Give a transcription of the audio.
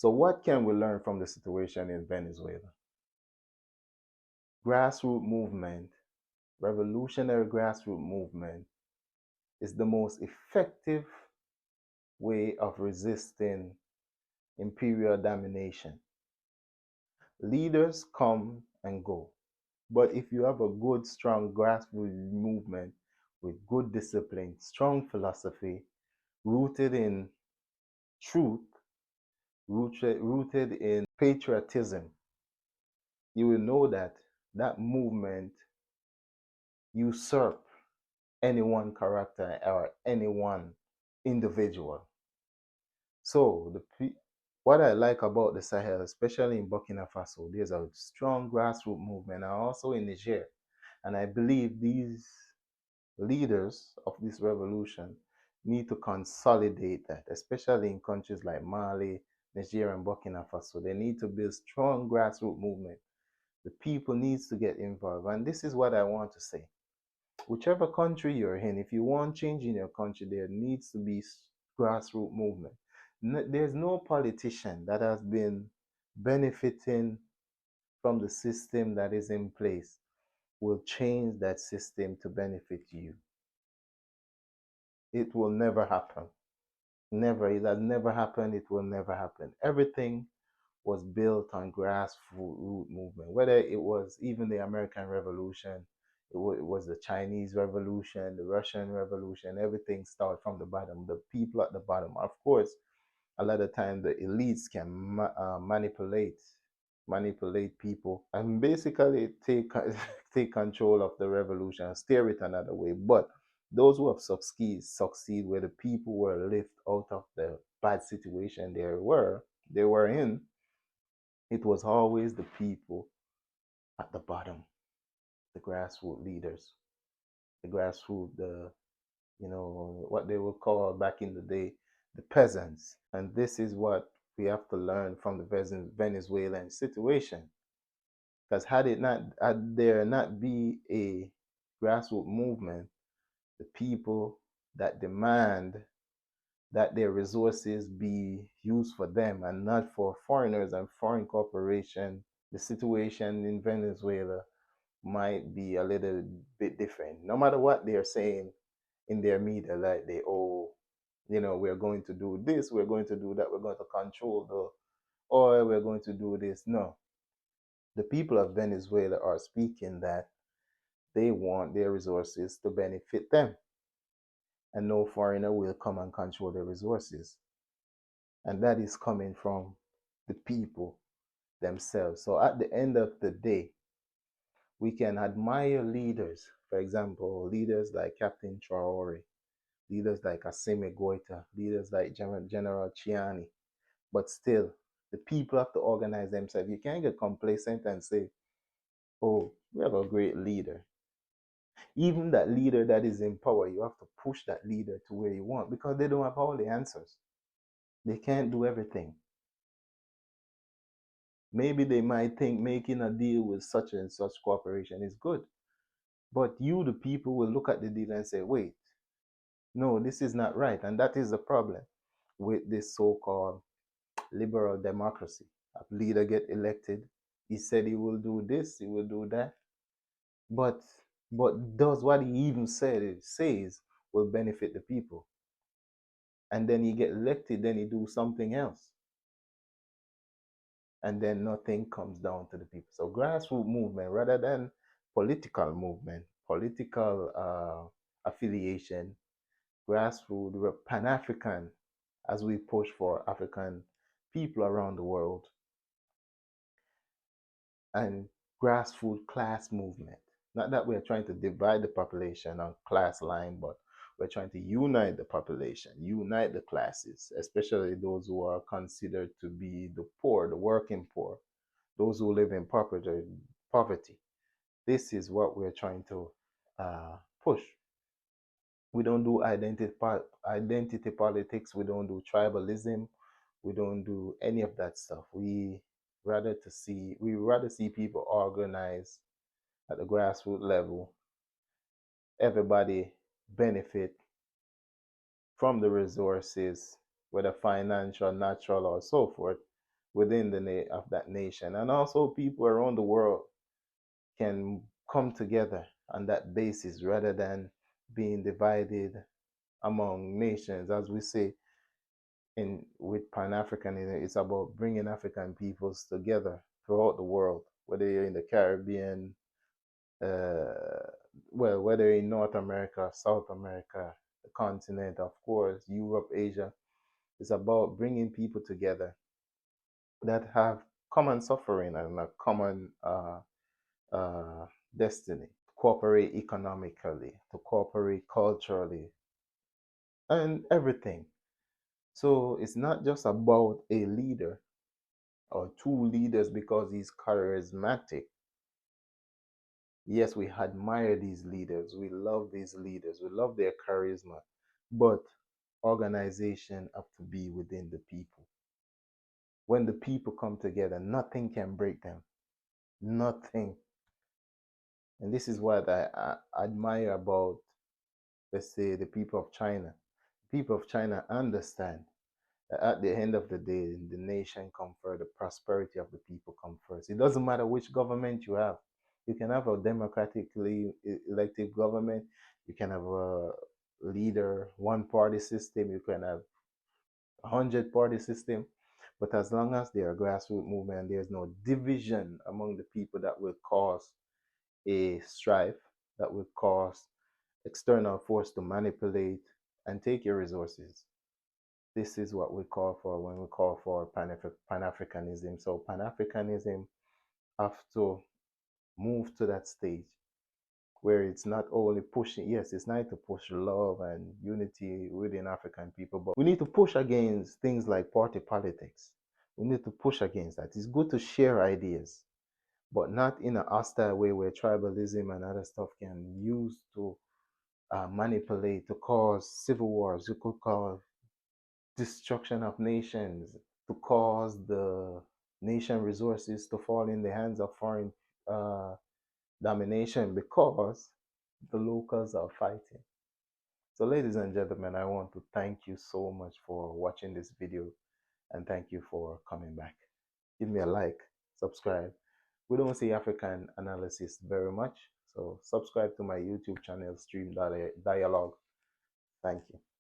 So what can we learn from the situation in Venezuela? Grassroots movement, revolutionary grassroots movement is the most effective way of resisting imperial domination. Leaders come and go, but if you have a good, strong grassroots movement with good discipline, strong philosophy, rooted in truth, rooted in patriotism, you will know that that movement usurp any one character or any one individual. So what I like about the Sahel, especially in Burkina Faso, there's a strong grassroots movement, and also in Niger. And I believe these leaders of this revolution need to consolidate that, especially in countries like Mali, Niger, and Burkina Faso. They need to build strong grassroots movement. The people needs to get involved. And this is what I want to say. Whichever country you're in, if you want change in your country, there needs to be grassroots movement. There's no politician that has been benefiting from the system that is in place will change that system to benefit you. It will never happen. Never. It has never happened. It will never happen. Everything was built on grassroots movement, whether it was even the American Revolution, it was the Chinese Revolution, the Russian Revolution. Everything started from the bottom, the people at the bottom. Of course, a lot of times the elites can manipulate people and basically take control of the revolution and steer it another way. But those who have succeed where the people were lifted out of the bad situation they were in, it was always the people at the bottom, the grassroots leaders, the grassroots, what they would call back in the day, the peasants. And this is what we have to learn from the Venezuelan situation. Because had there not be a grassroots movement, the people that demand that their resources be used for them and not for foreigners and foreign corporations, the situation in Venezuela might be a little bit different. No matter what they're saying in their media, like we're going to do this, we're going to do that, we're going to control the oil, we're going to do this. No, the people of Venezuela are speaking that they want their resources to benefit them, and no foreigner will come and control their resources. And that is coming from the people themselves. So at the end of the day, we can admire leaders, for example, leaders like Captain Traore, leaders like Assimi Goita, leaders like General Chiani, but still, the people have to organize themselves. You can't get complacent and say, oh, we have a great leader. Even that leader that is in power, you have to push that leader to where you want because they don't have all the answers. They can't do everything. Maybe they might think making a deal with such and such corporation is good. But you, the people, will look at the deal and say, wait, no, this is not right. And that is the problem with this so-called liberal democracy. A leader get elected, he said he will do this, he will do that, but does what he even says will benefit the people. And then he get elected, then he do something else. And then nothing comes down to the people. So grassroots movement, rather than political movement, political affiliation, grassroots, Pan-African, as we push for African people around the world, and grassroots class movement. Not that we're trying to divide the population on class line, but we're trying to unite the population, unite the classes, especially those who are considered to be the poor, the working poor, those who live in poverty. This is what we're trying to push. We don't do identity politics. We don't do tribalism. We don't do any of that stuff. We rather see people organize at the grassroots level. Everybody benefit from the resources, whether financial, natural, or so forth, within of that nation, and also people around the world can come together on that basis rather than being divided among nations. As we say in with Pan Africanism, it's about bringing African peoples together throughout the world, whether you're in the Caribbean, uh, well, whether in North America, South America, the continent, of course, Europe, Asia. It's about bringing people together that have common suffering and a common uh, destiny, to cooperate economically, to cooperate culturally, and everything. So it's not just about a leader or two leaders because he's charismatic. Yes, we admire these leaders, we love these leaders, we love their charisma, but organization have to be within the people. When the people come together, nothing can break them. Nothing. And this is what I admire about, let's say, the people of China. People of China understand that at the end of the day, the nation comes first, the prosperity of the people comes first. It doesn't matter which government you have. You can have a democratically elected government. You can have a leader, one party system. You can have 100-party system. But as long as there are grassroots movement, there's no division among the people that will cause a strife, that will cause external force to manipulate and take your resources. This is what we call for when we call for Pan-Africanism. So Pan-Africanism have to move to that stage where it's not only pushing, yes, it's nice to push love and unity within African people, but we need to push against things like party politics. We need to push against that. It's good to share ideas, but not in a hostile way where tribalism and other stuff can use to manipulate, to cause civil wars. You could cause destruction of nations, to cause the nation resources to fall in the hands of foreign uh, domination because the locals are fighting. So, ladies and gentlemen, I want to thank you so much for watching this video and thank you for coming back. Give me a like, subscribe. We don't see African analysis very much, so subscribe to my YouTube channel, Stream Dialogue. Thank you.